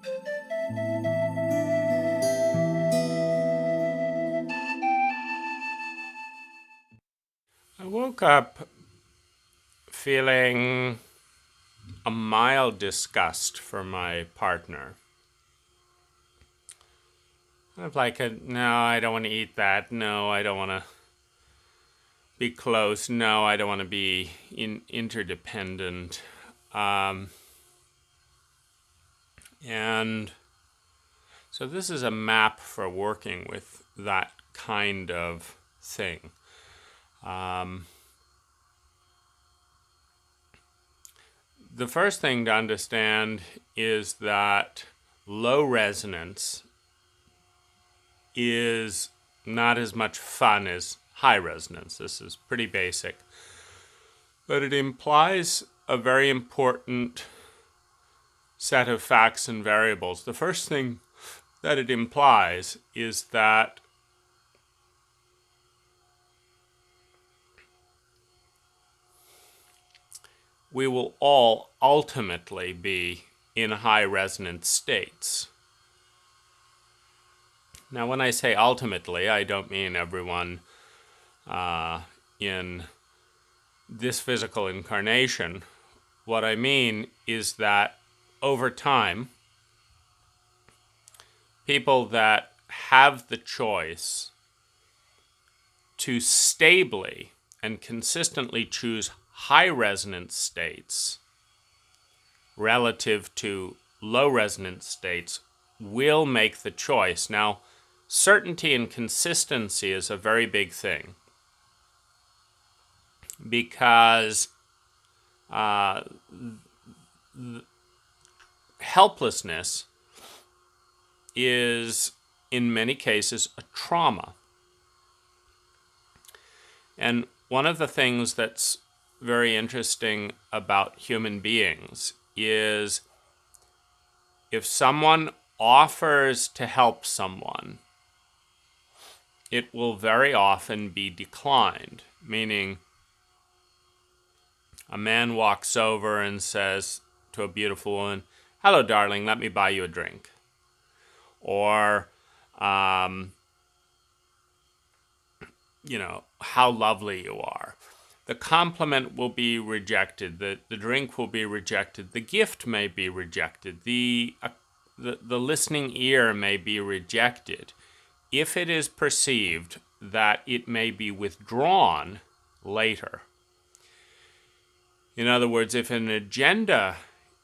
I woke up feeling a mild disgust for my partner. Kind of like no, I don't want to eat that. No, I don't want to be close. No, I don't want to be interdependent. And so this is a map for working with that kind of thing. The first thing to understand is that low resonance is not as much fun as high resonance. This is pretty basic. But it implies a very important set of facts and variables. The first thing that it implies is that we will all ultimately be in high resonance states. Now, when I say ultimately, I don't mean everyone in this physical incarnation. What I mean is that over time, people that have the choice to stably and consistently choose high resonance states relative to low resonance states will make the choice. Now, certainty and consistency is a very big thing because helplessness is, in many cases, a trauma. And one of the things that's very interesting about human beings is if someone offers to help someone, it will very often be declined, meaning a man walks over and says to a beautiful woman, "Hello, darling, let me buy you a drink." Or, how lovely you are. The compliment will be rejected. The drink will be rejected. The gift may be rejected. The listening ear may be rejected if it is perceived that it may be withdrawn later. In other words, if an agenda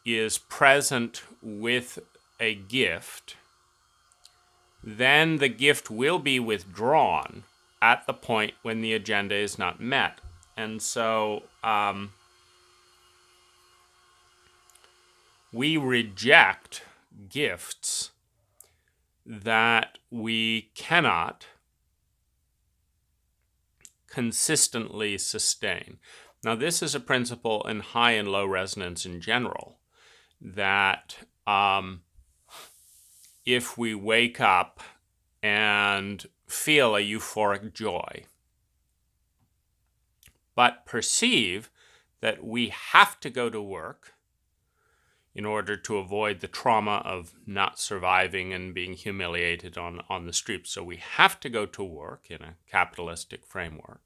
is present with a gift, then the gift will be withdrawn at the point when the agenda is not met. And so we reject gifts that we cannot consistently sustain. Now, this is a principle in high and low resonance in general, that if we wake up and feel a euphoric joy, but perceive that we have to go to work in order to avoid the trauma of not surviving and being humiliated on the street. So we have to go to work in a capitalistic framework.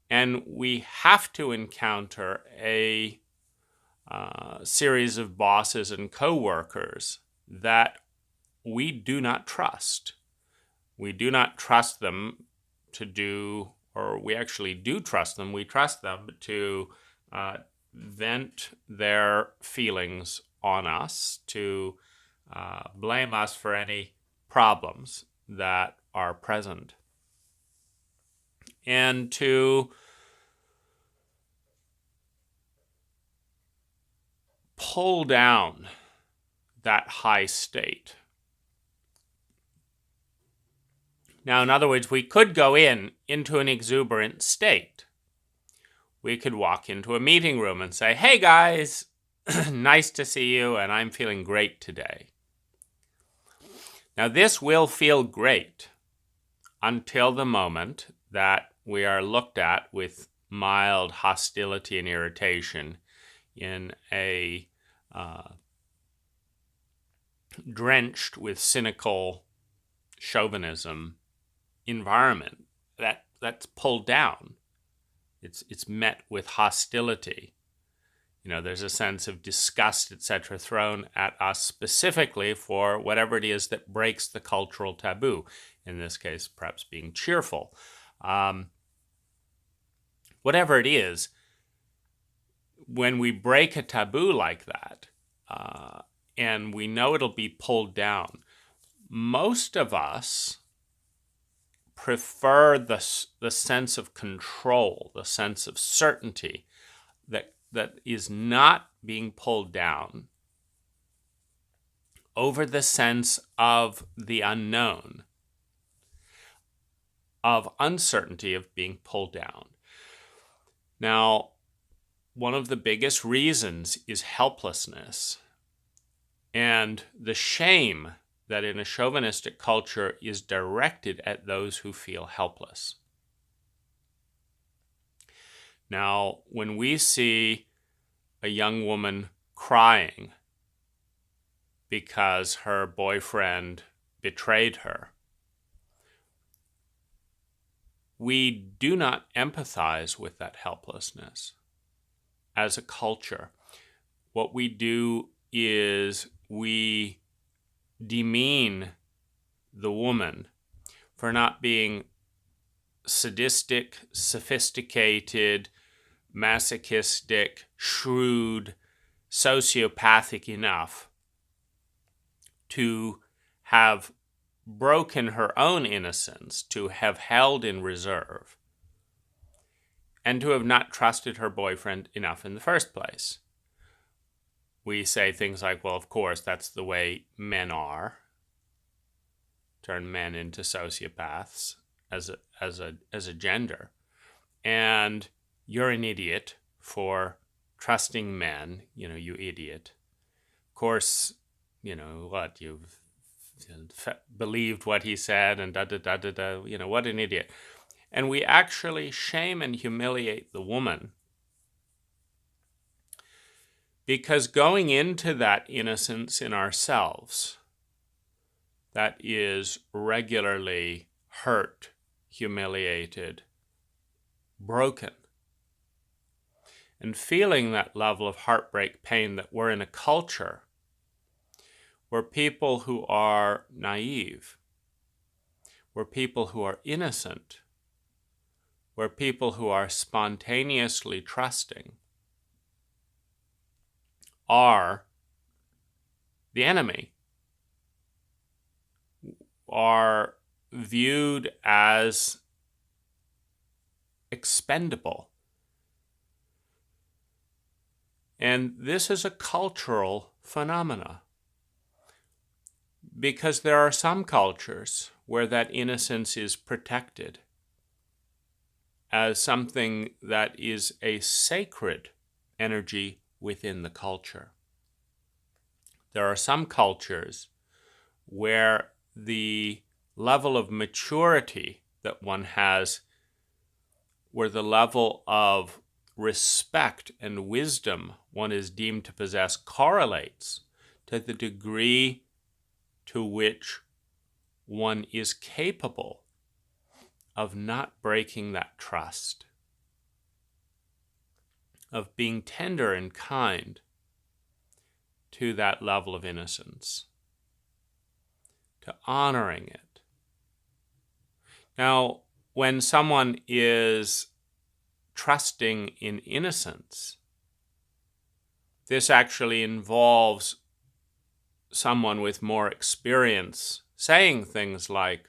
And we have to encounter a series of bosses and co-workers that we do not trust. We do not trust them to do, or we actually do trust them. We trust them to vent their feelings on us, to blame us for any problems that are present, and to pull down that high state. Now, in other words, we could go into an exuberant state. We could walk into a meeting room and say, "Hey guys, nice to see you, and I'm feeling great today." Now, this will feel great until the moment that we are looked at with mild hostility and irritation in a drenched with cynical chauvinism environment, that's pulled down. It's met with hostility. There's a sense of disgust, etc., thrown at us specifically for whatever it is that breaks the cultural taboo. In this case, perhaps being cheerful. Whatever it is, when we break a taboo like that, and we know it'll be pulled down, most of us prefer the sense of control, the sense of certainty that is not being pulled down over the sense of the unknown, of uncertainty of being pulled down. Now, one of the biggest reasons is helplessness and the shame that in a chauvinistic culture is directed at those who feel helpless. Now, when we see a young woman crying because her boyfriend betrayed her, we do not empathize with that helplessness as a culture. What we do is we demean the woman for not being sadistic, sophisticated, masochistic, shrewd, sociopathic enough to have broken her own innocence, to have held in reserve, and to have not trusted her boyfriend enough in the first place. We say things like, well, of course, that's the way men are. Turn men into sociopaths as a gender. And you're an idiot for trusting men, you idiot. Of course, what, you've believed what he said and da-da-da-da-da, what an idiot. And we actually shame and humiliate the woman because going into that innocence in ourselves, that is regularly hurt, humiliated, broken, and feeling that level of heartbreak, pain, that we're in a culture where people who are naive, where people who are innocent, where people who are spontaneously trusting are the enemy, are viewed as expendable. And this is a cultural phenomena, because there are some cultures where that innocence is protected as something that is a sacred energy within the culture. There are some cultures where the level of maturity that one has, where the level of respect and wisdom one is deemed to possess correlates to the degree to which one is capable of not breaking that trust, of being tender and kind to that level of innocence, to honoring it. Now, when someone is trusting in innocence, this actually involves someone with more experience saying things like,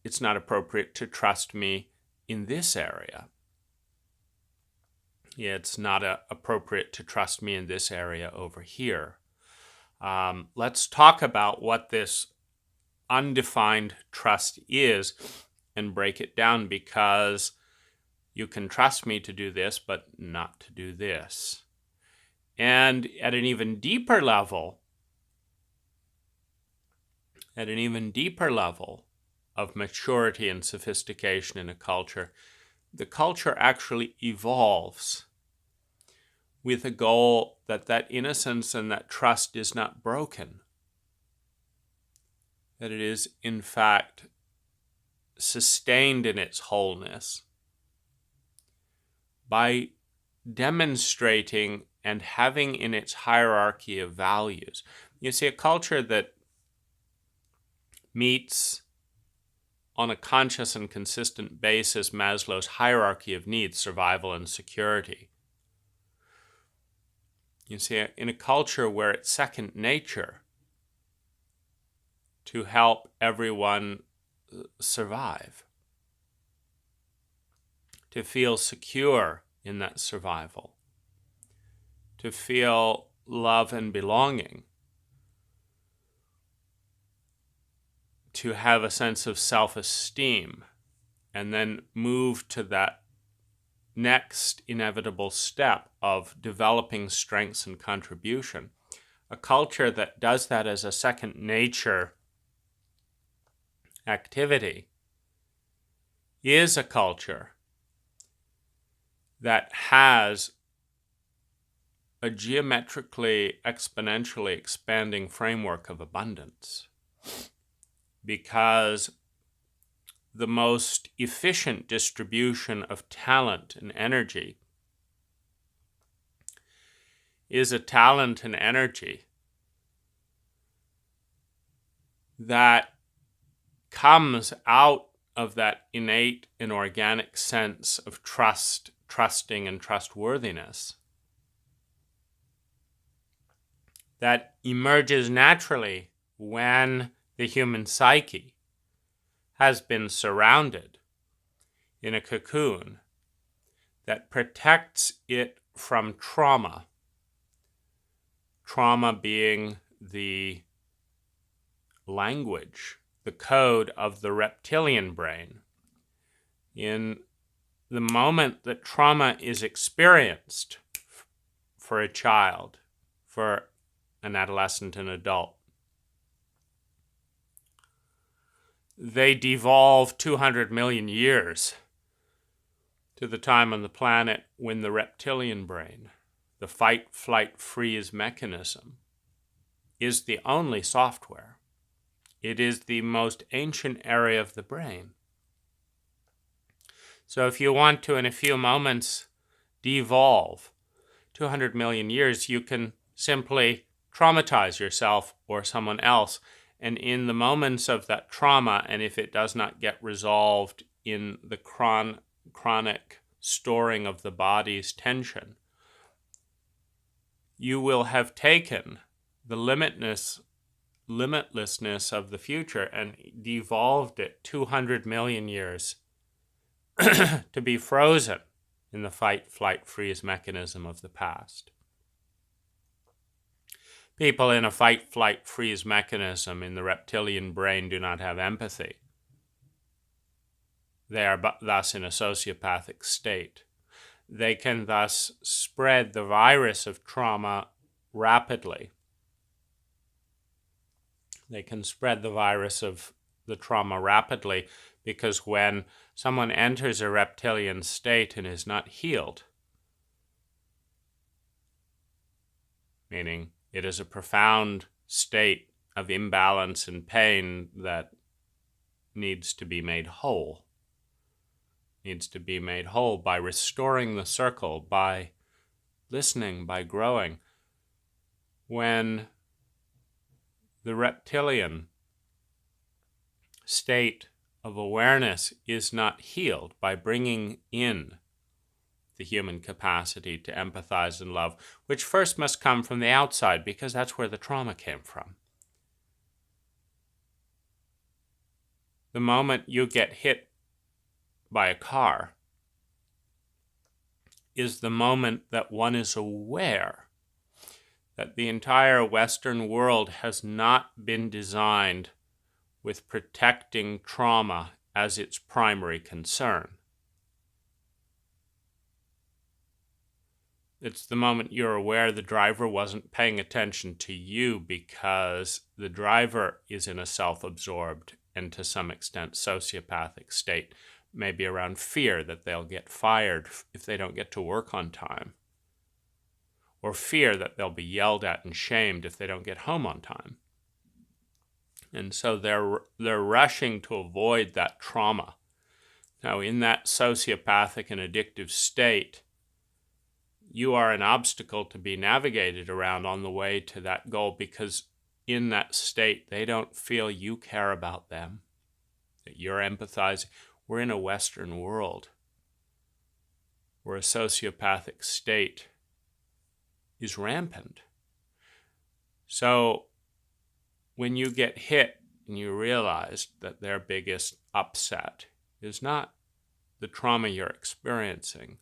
it's not appropriate to trust me in this area. Yeah, it's not appropriate to trust me in this area over here. Let's talk about what this undefined trust is and break it down, because you can trust me to do this, but not to do this. And at an even deeper level of maturity and sophistication in a culture, the culture actually evolves with a goal that that innocence and that trust is not broken, that it is in fact sustained in its wholeness by demonstrating and having in its hierarchy of values. You see, a culture that meets on a conscious and consistent basis Maslow's hierarchy of needs, survival and security. You see, in a culture where it's second nature to help everyone survive, to feel secure in that survival, to feel love and belonging, to have a sense of self-esteem, and then move to that next inevitable step of developing strengths and contribution. A culture that does that as a second nature activity is a culture that has a geometrically, exponentially expanding framework of abundance, because the most efficient distribution of talent and energy is a talent and energy that comes out of that innate and organic sense of trusting and trustworthiness that emerges naturally when the human psyche has been surrounded in a cocoon that protects it from trauma. Trauma being the language, the code of the reptilian brain. In the moment that trauma is experienced for a child, for an adolescent and adult, they devolve 200 million years to the time on the planet when the reptilian brain, the fight, flight, freeze mechanism, is the only software. It is the most ancient area of the brain. So if you want to, in a few moments, devolve 200 million years, you can simply traumatize yourself or someone else. And in the moments of that trauma, and if it does not get resolved in the chronic storing of the body's tension, you will have taken the limitlessness of the future and devolved it 200 million years to be frozen in the fight, flight, freeze mechanism of the past. People in a fight, flight, freeze mechanism in the reptilian brain do not have empathy. They are thus in a sociopathic state. They can thus spread the virus of trauma rapidly. They can spread the virus of the trauma rapidly because when someone enters a reptilian state and is not healed, meaning it is a profound state of imbalance and pain that needs to be made whole. Needs to be made whole by restoring the circle, by listening, by growing. When the reptilian state of awareness is not healed by bringing in the human capacity to empathize and love, which first must come from the outside because that's where the trauma came from. The moment you get hit by a car is the moment that one is aware that the entire Western world has not been designed with protecting trauma as its primary concern. It's the moment you're aware the driver wasn't paying attention to you because the driver is in a self-absorbed and to some extent sociopathic state, maybe around fear that they'll get fired if they don't get to work on time. or fear that they'll be yelled at and shamed if they don't get home on time. And so they're rushing to avoid that trauma. Now, in that sociopathic and addictive state, you are an obstacle to be navigated around on the way to that goal, because in that state, they don't feel you care about them, that you're empathizing. We're in a Western world where a sociopathic state is rampant. So when you get hit and you realize that their biggest upset is not the trauma you're experiencing,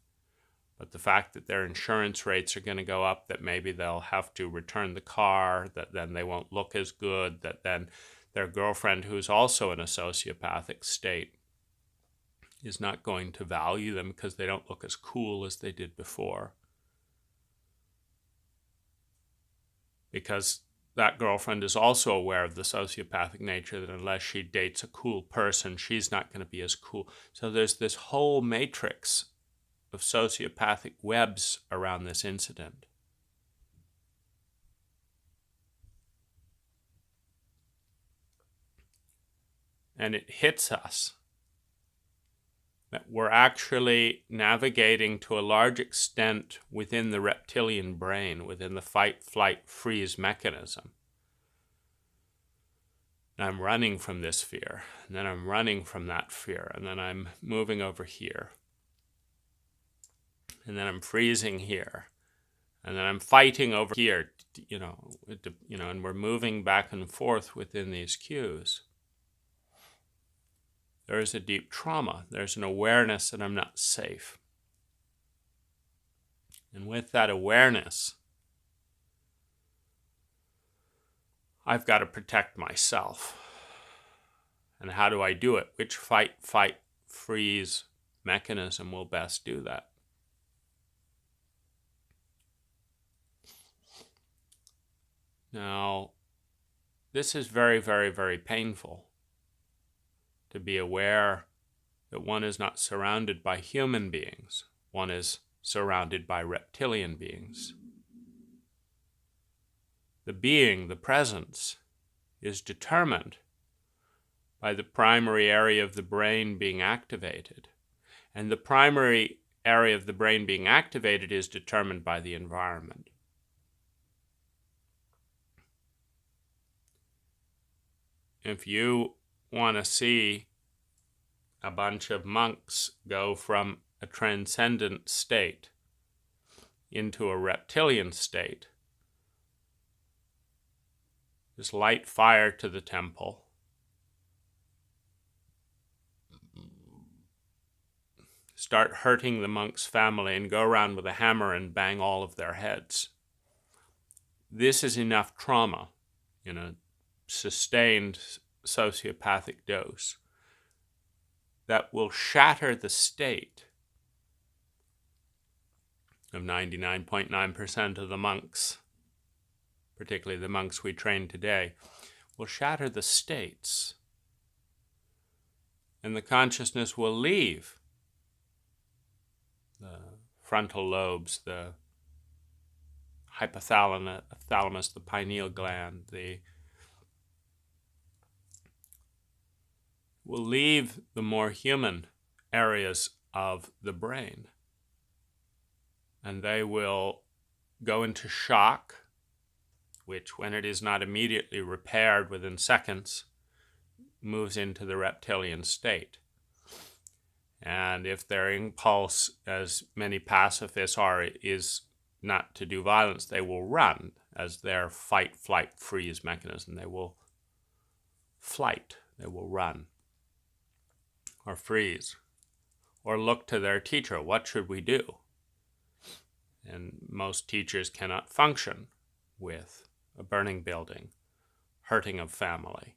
but the fact that their insurance rates are going to go up, that maybe they'll have to return the car, that then they won't look as good, that then their girlfriend, who's also in a sociopathic state, is not going to value them because they don't look as cool as they did before. Because that girlfriend is also aware of the sociopathic nature, that unless she dates a cool person, she's not going to be as cool. So there's this whole matrix of sociopathic webs around this incident. And it hits us that we're actually navigating to a large extent within the reptilian brain, within the fight, flight, freeze mechanism. And I'm running from this fear, and then I'm running from that fear, and then I'm moving over here, and then I'm freezing here, and then I'm fighting over here, and we're moving back and forth within these cues. There is a deep trauma. There's an awareness that I'm not safe. And with that awareness, I've got to protect myself. And how do I do it? Which fight, fight, freeze mechanism will best do that? Now, this is very, very, very painful, to be aware that one is not surrounded by human beings. One is surrounded by reptilian beings. The being, the presence, is determined by the primary area of the brain being activated. And the primary area of the brain being activated is determined by the environment. If you want to see a bunch of monks go from a transcendent state into a reptilian state, just light fire to the temple, start hurting the monk's family, and go around with a hammer and bang all of their heads. This is enough trauma in a sustained sociopathic dose that will shatter the state of 99.9% of the monks, particularly the monks we train today, will shatter the states. And the consciousness will leave the frontal lobes, the hypothalamus, the pineal gland, will leave the more human areas of the brain. And they will go into shock, which, when it is not immediately repaired within seconds, moves into the reptilian state. And if their impulse, as many pacifists are, is not to do violence, they will run as their fight, flight, freeze mechanism. They will flight, they will run, or freeze, or look to their teacher. What should we do? And most teachers cannot function with a burning building, hurting of family,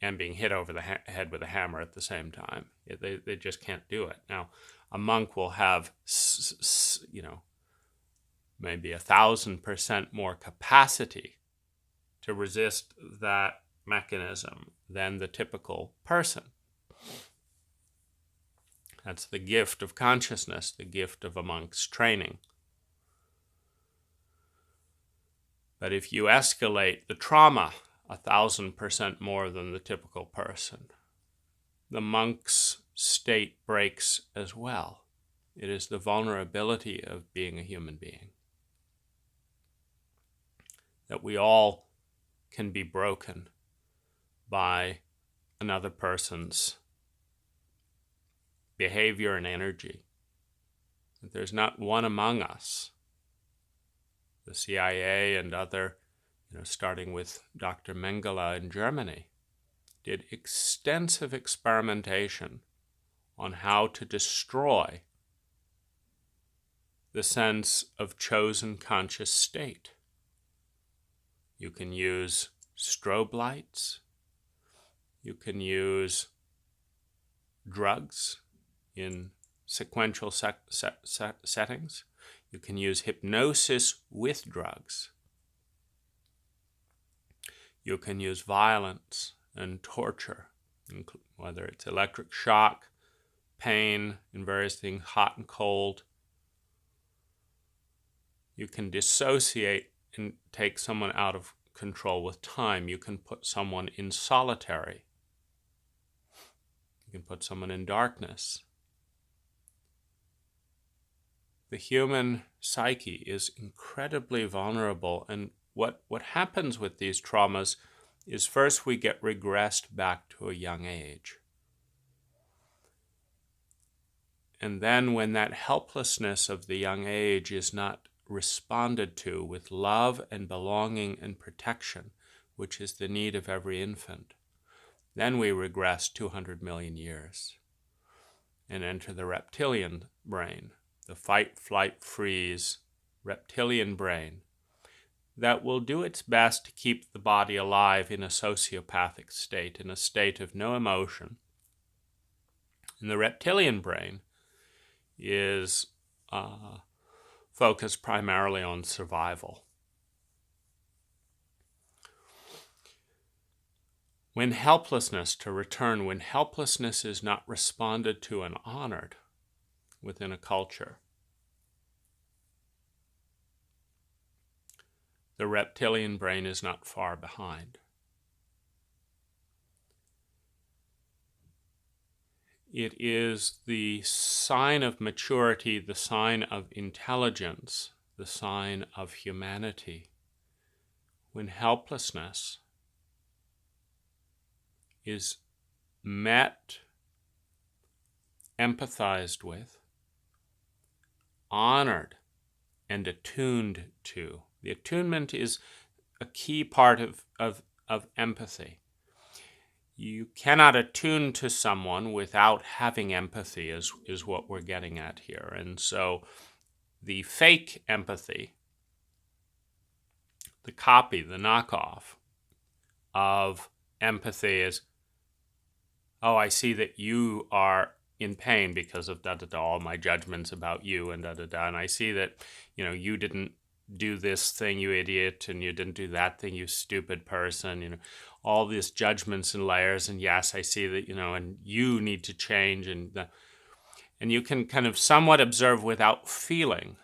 and being hit over the head with a hammer at the same time. They just can't do it. Now, a monk will have, maybe 1,000% more capacity to resist that mechanism than the typical person. That's the gift of consciousness, the gift of a monk's training. But if you escalate the trauma 1,000% more than the typical person, the monk's state breaks as well. It is the vulnerability of being a human being. That we all can be broken by another person's behavior and energy. That there's not one among us, the CIA and other, starting with Dr. Mengele in Germany, did extensive experimentation on how to destroy the sense of chosen conscious state. You can use strobe lights. You can use drugs in sequential settings. You can use hypnosis with drugs. You can use violence and torture, whether it's electric shock, pain, and various things, hot and cold. You can dissociate and take someone out of control with time. You can put someone in solitary. You can put someone in darkness. The human psyche is incredibly vulnerable, and what happens with these traumas is first we get regressed back to a young age. And then when that helplessness of the young age is not responded to with love and belonging and protection, which is the need of every infant, then we regress 200 million years and enter the reptilian brain, the fight, flight, freeze reptilian brain that will do its best to keep the body alive in a sociopathic state, in a state of no emotion. And the reptilian brain is focused primarily on survival. When helplessness is not responded to and honored within a culture, the reptilian brain is not far behind. It is the sign of maturity, the sign of intelligence, the sign of humanity, when helplessness is met, empathized with, honored, and attuned to. The attunement is a key part of empathy. You cannot attune to someone without having empathy, is what we're getting at here. And so the fake empathy, the copy, the knockoff of empathy is, oh, I see that you are in pain because of da-da-da, all my judgments about you and da-da-da, and I see that, you didn't do this thing, you idiot, and you didn't do that thing, you stupid person, all these judgments and layers, and yes, I see that, and you need to change, and you can kind of somewhat observe without feeling.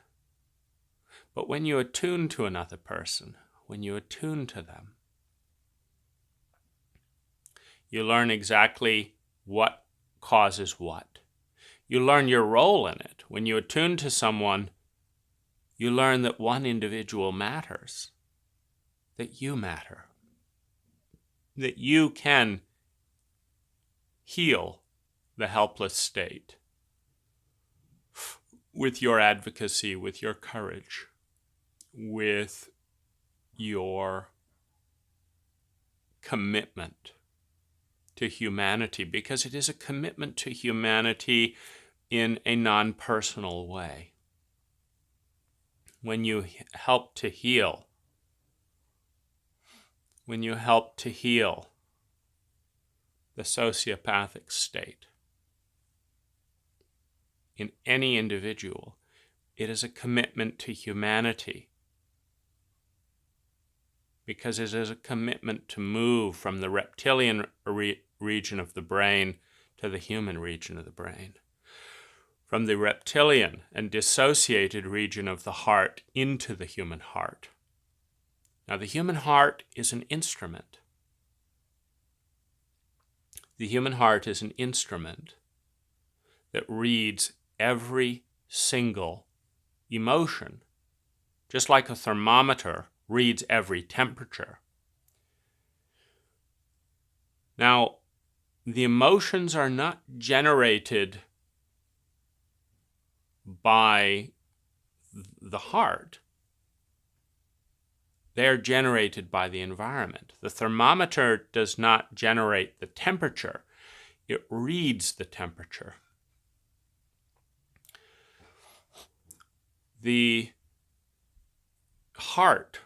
But when you attune to another person, when you attune to them, you learn exactly what causes what. You learn your role in it. When you attune to someone, you learn that one individual matters, that you matter, that you can heal the helpless state with your advocacy, with your courage, with your commitment to humanity, because it is a commitment to humanity in a non-personal way. When you help to heal, the sociopathic state in any individual, it is a commitment to humanity, because it is a commitment to move from the reptilian region of the brain to the human region of the brain, from the reptilian and dissociated region of the heart into the human heart. Now, the human heart is an instrument. The human heart is an instrument that reads every single emotion, just like a thermometer reads every temperature. Now, the emotions are not generated by the heart. They are generated by the environment. The thermometer does not generate the temperature. It reads the temperature. The heart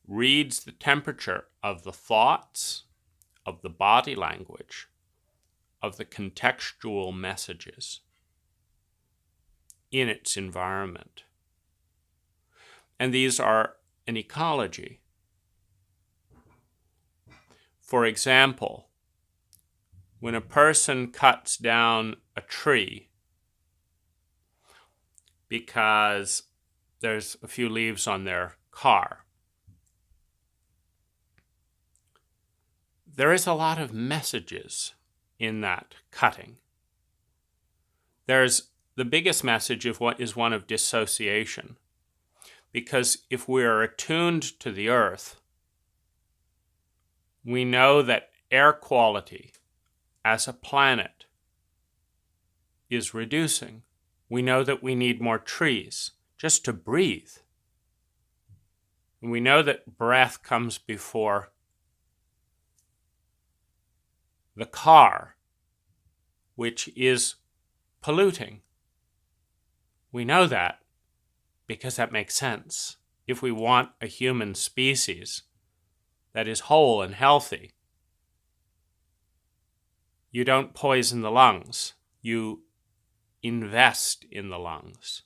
reads the temperature of the thoughts, of the body language, of the contextual messages in its environment. And these are an ecology. For example, when a person cuts down a tree because there's a few leaves on their car, there is a lot of messages in that cutting. There's the biggest message of what is one of dissociation. Because if we are attuned to the earth, we know that air quality as a planet is reducing. We know that we need more trees just to breathe. And we know that breath comes before the car, which is polluting. We know that because that makes sense. If we want a human species that is whole and healthy, you don't poison the lungs. You invest in the lungs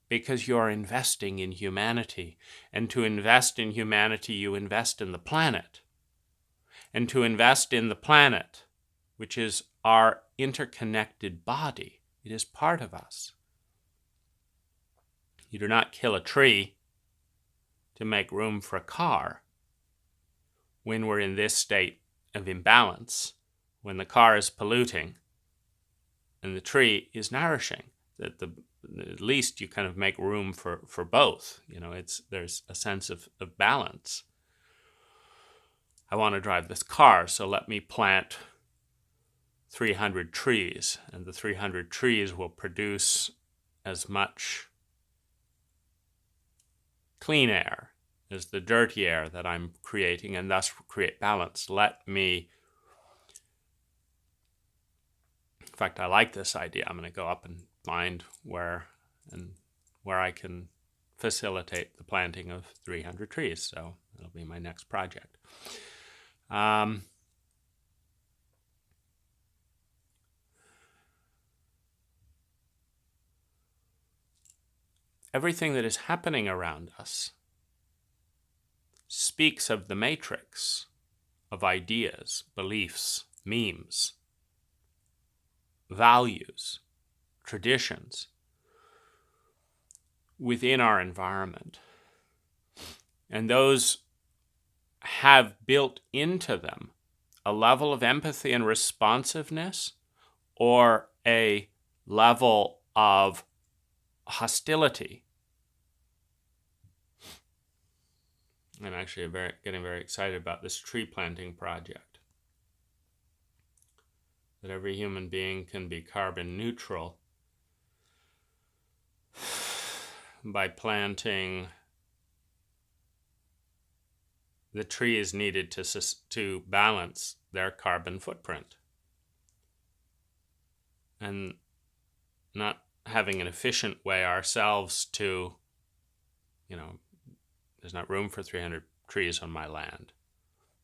because you're investing in humanity. And to invest in humanity, you invest in the planet. And to invest in the planet, which is our interconnected body, it is part of us. You do not kill a tree to make room for a car when we're in this state of imbalance, when the car is polluting and the tree is nourishing. At least you kind of make room for both. There's a sense of balance. I want to drive this car, so let me plant 300 trees, and the 300 trees will produce as much clean air as the dirty air that I'm creating, and thus create balance. In fact, I like this idea. I'm going to go up and find where I can facilitate the planting of 300 trees. So that'll be my next project. Everything that is happening around us speaks of the matrix of ideas, beliefs, memes, values, traditions within our environment. And those have built into them a level of empathy and responsiveness or a level of hostility. I'm actually getting very excited about this tree planting project. That every human being can be carbon neutral by planting the trees needed to balance their carbon footprint. And not having an efficient way ourselves to, there's not room for 300 trees on my land,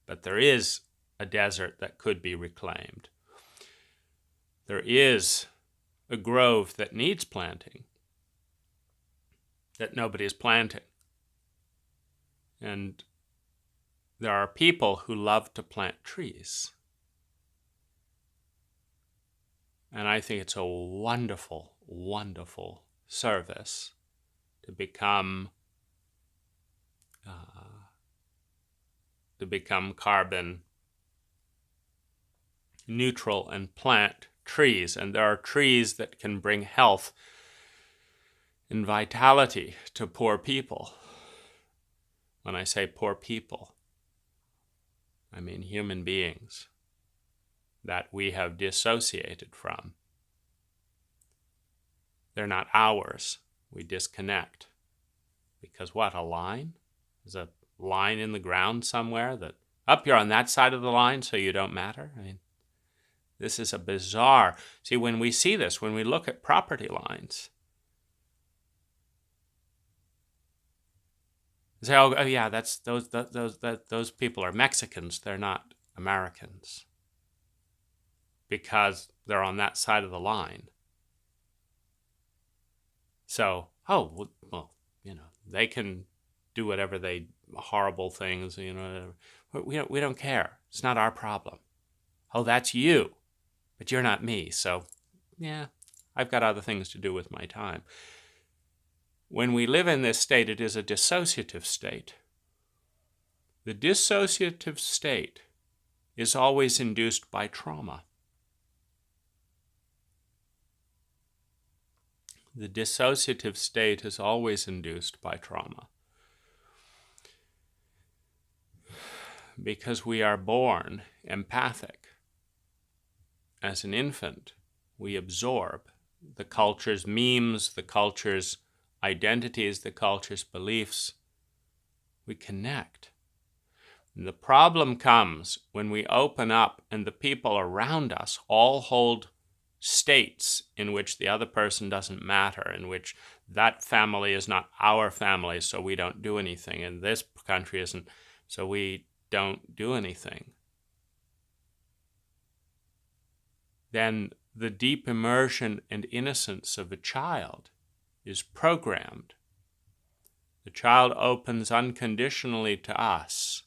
but there is a desert that could be reclaimed. There is a grove that needs planting that nobody is planting. And there are people who love to plant trees. And I think it's a wonderful, wonderful service to become to become carbon neutral and plant trees. And there are trees that can bring health and vitality to poor people. When I say poor people, I mean human beings that we have dissociated from. They're not ours. We disconnect. Because what, a line? There's a line in the ground somewhere that, up, you're on that side of the line so you don't matter? I mean, this is a bizarre... See, when we see this, when we look at property lines, we say, oh yeah, that's those people are Mexicans. They're not Americans because they're on that side of the line. So, oh, well, they can do whatever horrible things, we don't care. It's not our problem. Oh, that's you, but you're not me. So, yeah, I've got other things to do with my time. When we live in this state, it is a dissociative state. The dissociative state is always induced by trauma. The dissociative state is always induced by trauma. Because we are born empathic. As an infant, we absorb the culture's memes, the culture's identities, the culture's beliefs. We connect. And the problem comes when we open up and the people around us all hold states in which the other person doesn't matter, in which that family is not our family, so we don't do anything, and this country isn't, so we don't do anything. Then the deep immersion and innocence of a child is programmed. The child opens unconditionally to us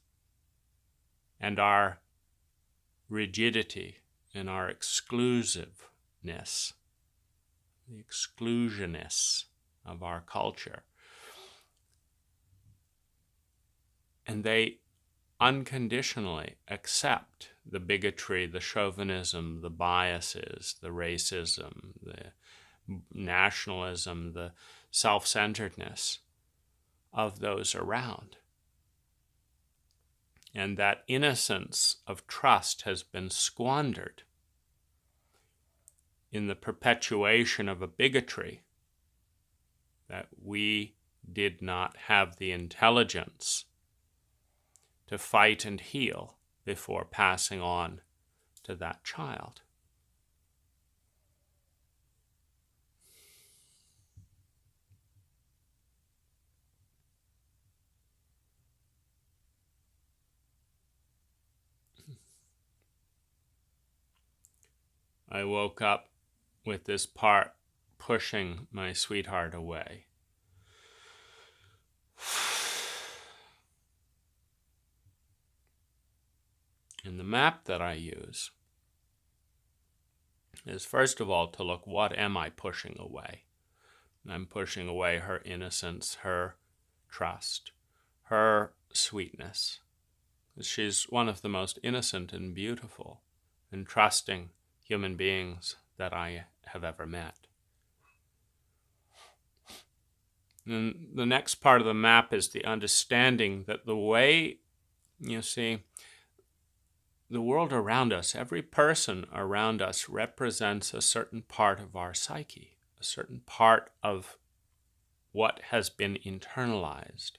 and our rigidity and our exclusiveness, the exclusionists of our culture. And they unconditionally accept the bigotry, the chauvinism, the biases, the racism, the nationalism, the self-centeredness of those around. And that innocence of trust has been squandered in the perpetuation of a bigotry that we did not have the intelligence to fight and heal before passing on to that child. I woke up with this part pushing my sweetheart away. And the map that I use is, first of all, to look, what am I pushing away? And I'm pushing away her innocence, her trust, her sweetness. She's one of the most innocent and beautiful and trusting human beings that I have ever met. And the next part of the map is the understanding that the way, you see, the world around us, every person around us represents a certain part of our psyche, a certain part of what has been internalized.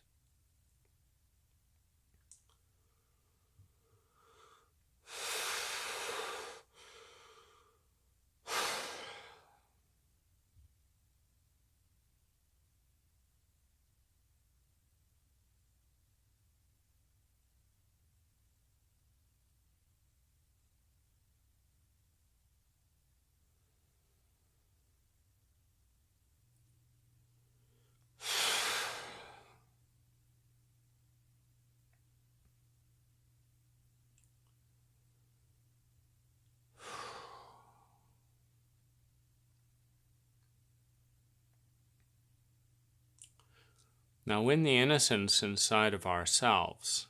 Now, when the innocence inside of ourselves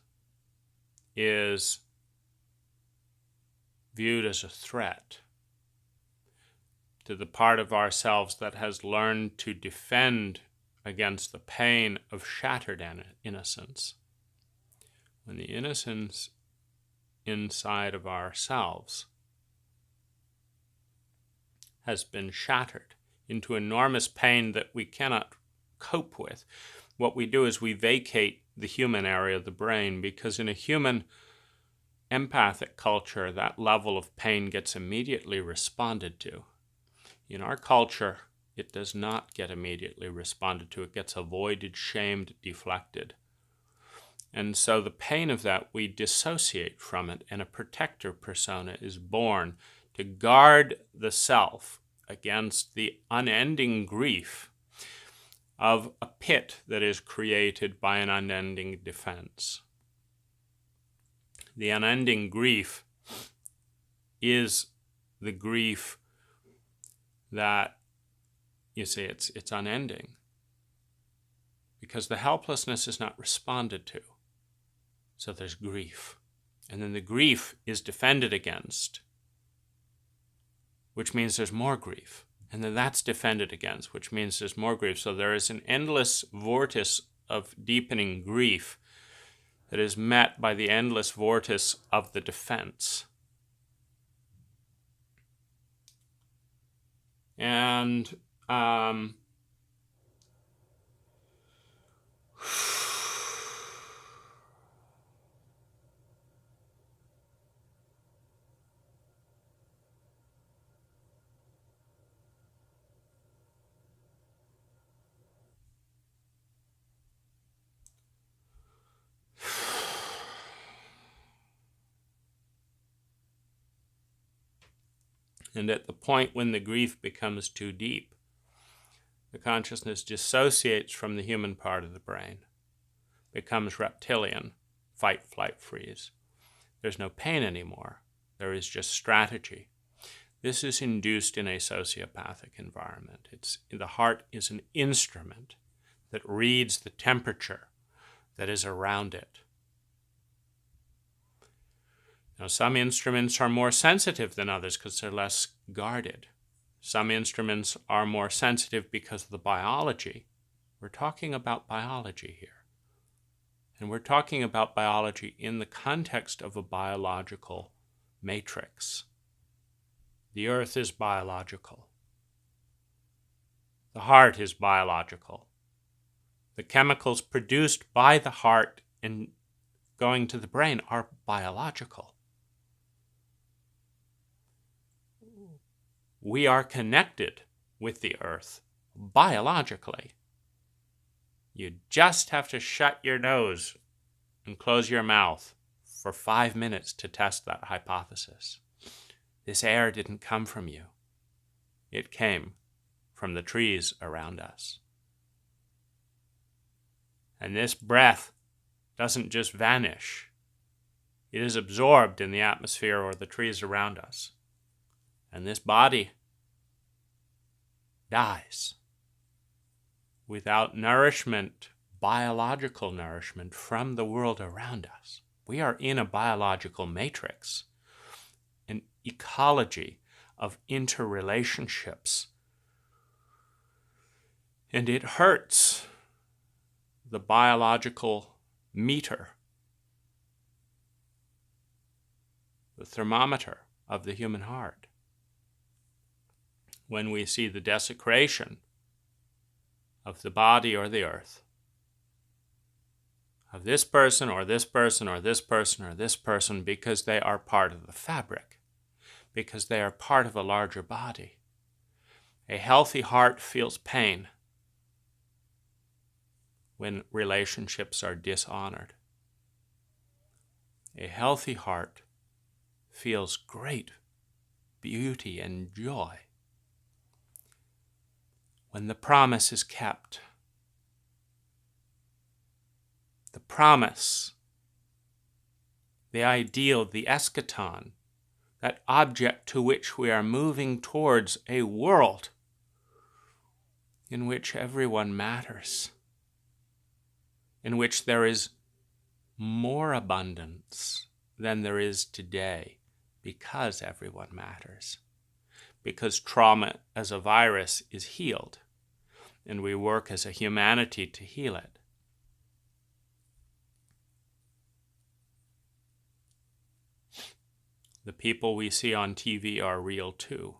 is viewed as a threat to the part of ourselves that has learned to defend against the pain of shattered innocence. When the innocence inside of ourselves has been shattered into enormous pain that we cannot cope with, what we do is we vacate the human area of the brain, because in a human empathic culture, that level of pain gets immediately responded to. In our culture, it does not get immediately responded to. It gets avoided, shamed, deflected. And so the pain of that, we dissociate from it, and a protector persona is born to guard the self against the unending grief of a pit that is created by an unending defense. The unending grief is the grief that, you see, it's unending, because the helplessness is not responded to. So there's grief. And then the grief is defended against, which means there's more grief. And then that's defended against, which means there's more grief. So there is an endless vortice of deepening grief that is met by the endless vortice of the defense. And at the point when the grief becomes too deep, the consciousness dissociates from the human part of the brain, becomes reptilian, fight, flight, freeze. There's no pain anymore. There is just strategy. This is induced in a sociopathic environment. The heart is an instrument that reads the temperature that is around it. Now, some instruments are more sensitive than others because they're less guarded. Some instruments are more sensitive because of the biology. We're talking about biology here. And we're talking about biology in the context of a biological matrix. The earth is biological. The heart is biological. The chemicals produced by the heart and going to the brain are biological. We are connected with the earth biologically. You just have to shut your nose and close your mouth for 5 minutes to test that hypothesis. This air didn't come from you. It came from the trees around us. And this breath doesn't just vanish. It is absorbed in the atmosphere or the trees around us. And this body dies without nourishment, biological nourishment from the world around us. We are in a biological matrix, an ecology of interrelationships. And it hurts the biological meter, the thermometer of the human heart, when we see the desecration of the body or the earth, of this person or this person or this person or this person, because they are part of the fabric, because they are part of a larger body. A healthy heart feels pain when relationships are dishonored. A healthy heart feels great beauty and joy when the promise is kept. The promise, the ideal, the eschaton, that object to which we are moving towards a world in which everyone matters, in which there is more abundance than there is today because everyone matters. Because trauma as a virus is healed, and we work as a humanity to heal it. The people we see on TV are real too.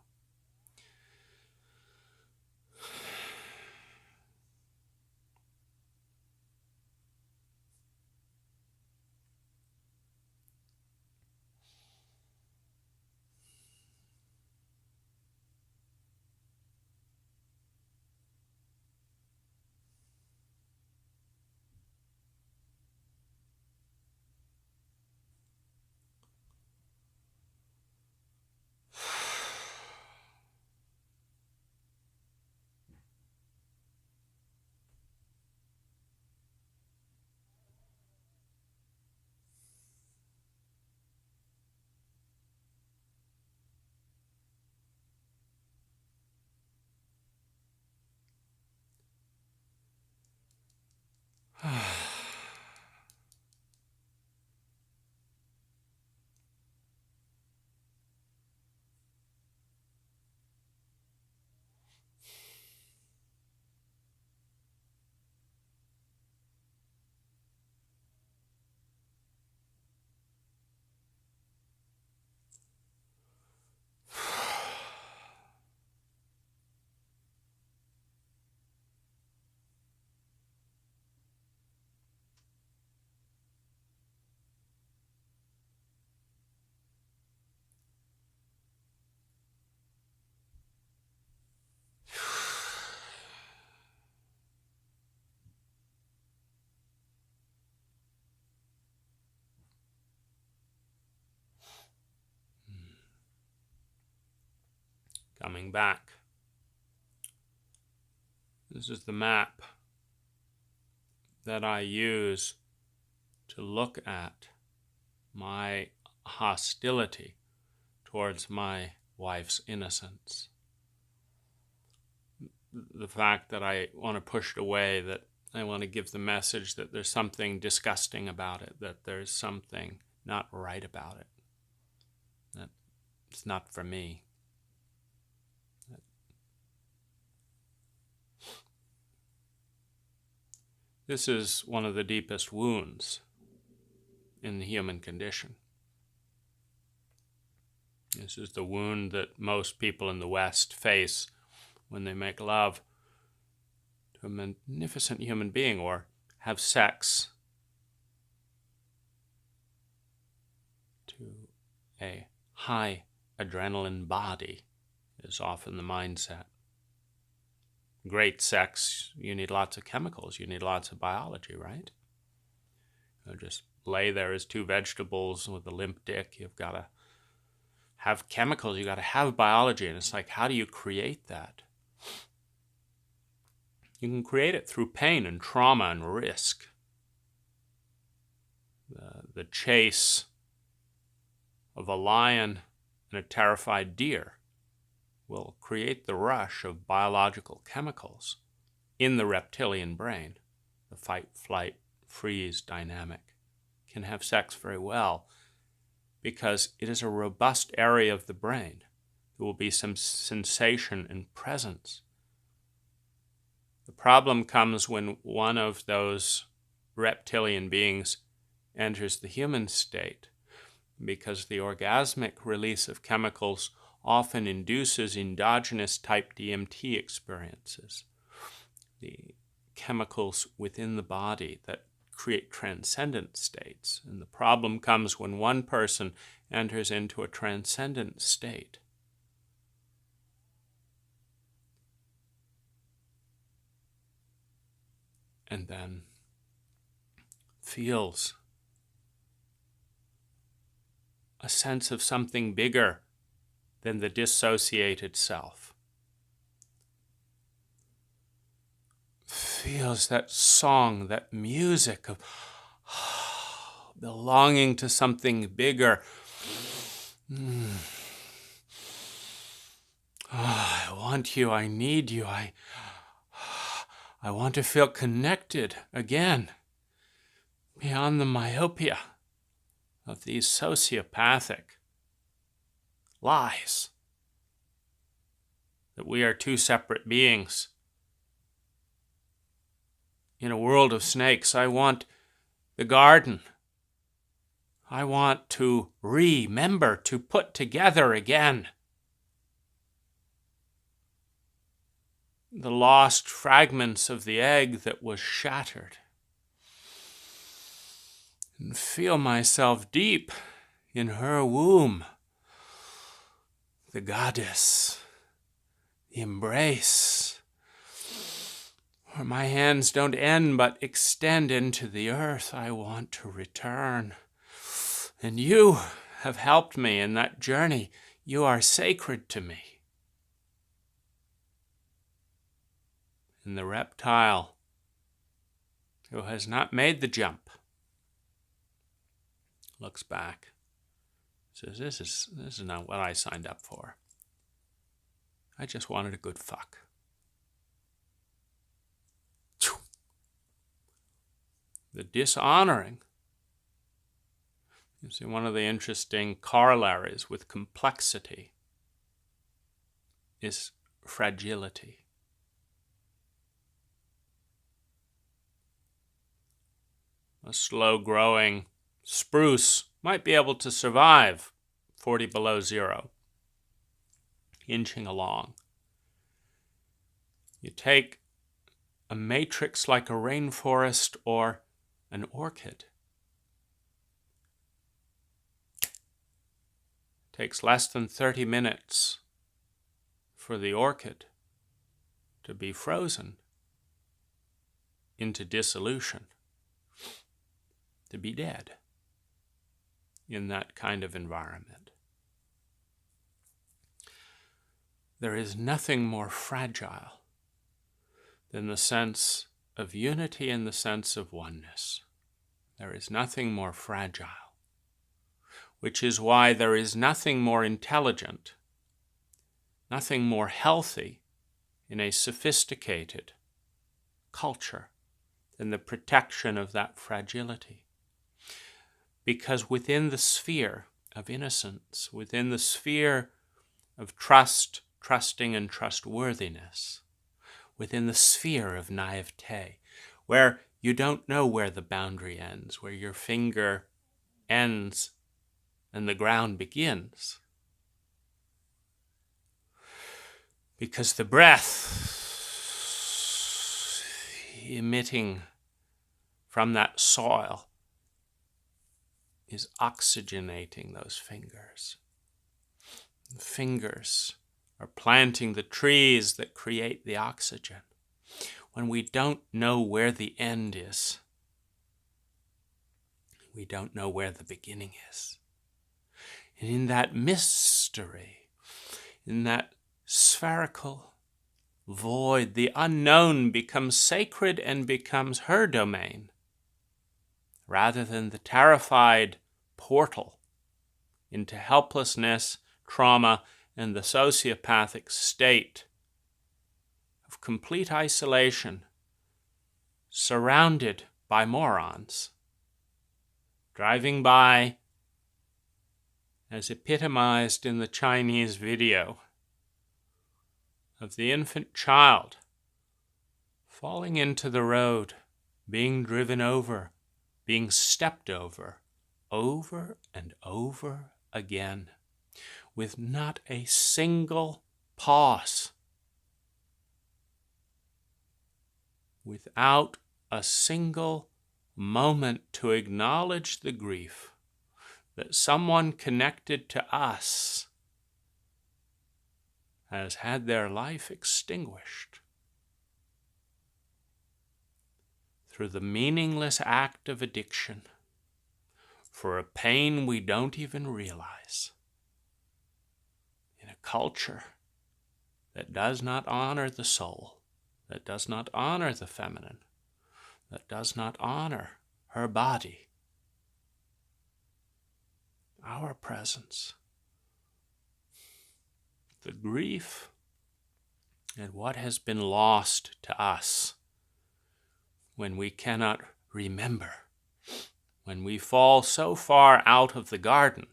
Coming back. This is the map that I use to look at my hostility towards my wife's innocence. The fact that I want to push it away, that I want to give the message that there's something disgusting about it, that there's something not right about it, that it's not for me. This is one of the deepest wounds in the human condition. This is the wound that most people in the West face when they make love to a magnificent human being or have sex to a high adrenaline body is often the mindset. Great sex, you need lots of chemicals, you need lots of biology, right? You just lay there as two vegetables with a limp dick. You've got to have chemicals, you've got to have biology, and it's like, how do you create that? You can create it through pain and trauma and risk. The chase of a lion and a terrified deer will create the rush of biological chemicals in the reptilian brain. The fight, flight, freeze dynamic can have sex very well because it is a robust area of the brain. There will be some sensation and presence. The problem comes when one of those reptilian beings enters the human state, because the orgasmic release of chemicals often induces endogenous type DMT experiences, the chemicals within the body that create transcendent states. And the problem comes when one person enters into a transcendent state. And then feels a sense of something bigger than the dissociated self. Feels that song, that music of belonging to something bigger. I want you, I need you, I want to feel connected again. beyond the myopia of these sociopathic lies that we are two separate beings in a world of snakes. I want the garden. I want to remember to put together again the lost fragments of the egg that was shattered, and feel myself deep in her womb, the goddess, the embrace, where my hands don't end but extend into the earth. I want to return. And you have helped me in that journey. You are sacred to me. And the reptile who has not made the jump looks back, says, this is not what I signed up for. I just wanted a good fuck. The dishonoring. You see, one of the interesting corollaries with complexity is fragility. A slow-growing spruce might be able to survive 40 below zero, inching along. You take a matrix like a rainforest or an orchid. It takes less than 30 minutes for the orchid to be frozen into dissolution, to be dead in that kind of environment. There is nothing more fragile than the sense of unity and the sense of oneness. There is nothing more fragile, which is why there is nothing more intelligent, nothing more healthy in a sophisticated culture than the protection of that fragility. Because within the sphere of innocence, within the sphere of trust, trusting, and trustworthiness, within the sphere of naivete, where you don't know where the boundary ends, where your finger ends and the ground begins. Because the breath emitting from that soil is oxygenating those fingers. The fingers are planting the trees that create the oxygen. When we don't know where the end is, we don't know where the beginning is. And in that mystery, in that spherical void, the unknown becomes sacred and becomes her domain, rather than the terrified portal into helplessness, trauma, and the sociopathic state of complete isolation, surrounded by morons, driving by, as epitomized in the Chinese video, of the infant child falling into the road, being driven over, being stepped over and over again, with not a single pause, without a single moment to acknowledge the grief that someone connected to us has had their life extinguished through the meaningless act of addiction for a pain we don't even realize. In a culture that does not honor the soul, that does not honor the feminine, that does not honor her body, our presence, the grief and what has been lost to us when we cannot remember when we fall so far out of the garden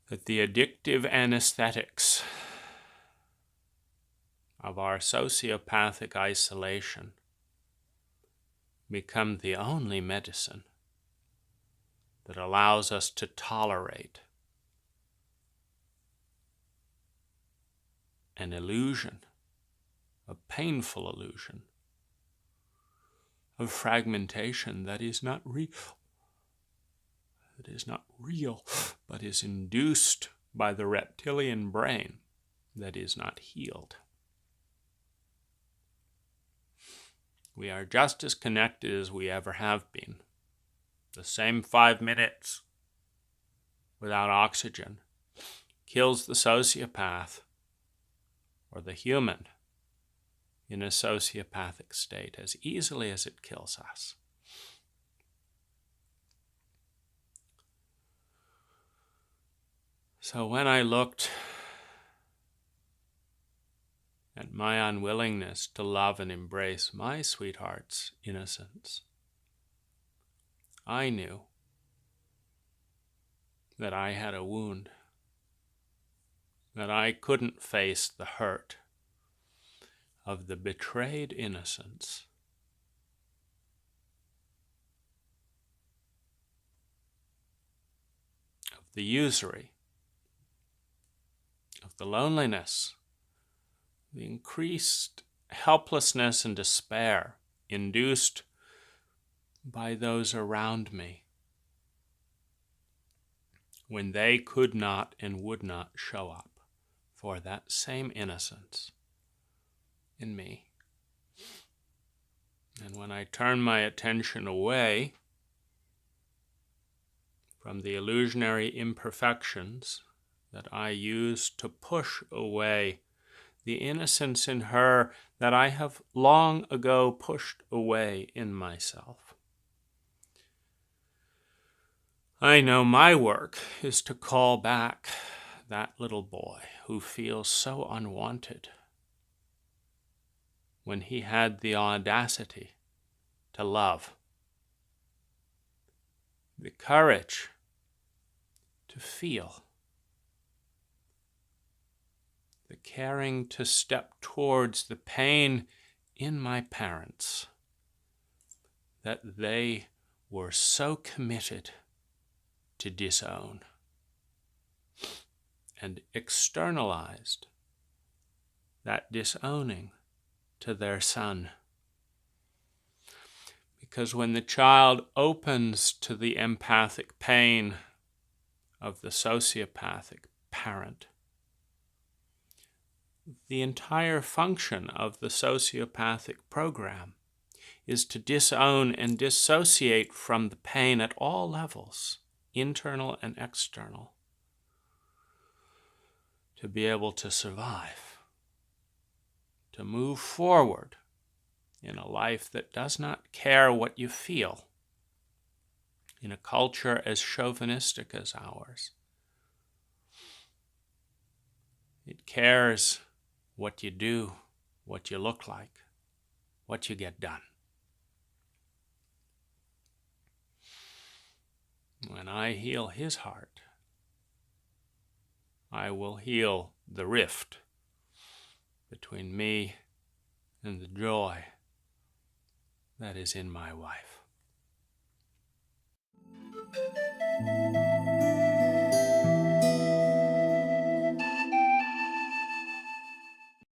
that the addictive anesthetics of our sociopathic isolation become the only medicine that allows us to tolerate an illusion, a painful illusion of fragmentation that is not real, but is induced by the reptilian brain that is not healed. We are just as connected as we ever have been. The same 5 minutes without oxygen kills the sociopath or the human in a sociopathic state as easily as it kills us. So when I looked at my unwillingness to love and embrace my sweetheart's innocence, I knew that I had a wound, that I couldn't face the hurt of the betrayed innocence of the usury, of the loneliness, the increased helplessness and despair induced by those around me when they could not and would not show up for that same innocence in me. And when I turned my attention away from the illusionary imperfections that I used to push away the innocence in her that I have long ago pushed away in myself, I know my work is to call back that little boy who feels so unwanted when he had the audacity to love, the courage to feel, the caring to step towards the pain in my parents that they were so committed to disown, and externalized that disowning to their son. Because when the child opens to the empathic pain of the sociopathic parent, the entire function of the sociopathic program is to disown and dissociate from the pain at all levels, internal and external, to be able to survive, to move forward in a life that does not care what you feel, in a culture as chauvinistic as ours. It cares what you do, what you look like, what you get done. When I heal his heart, I will heal the rift between me and the joy that is in my wife.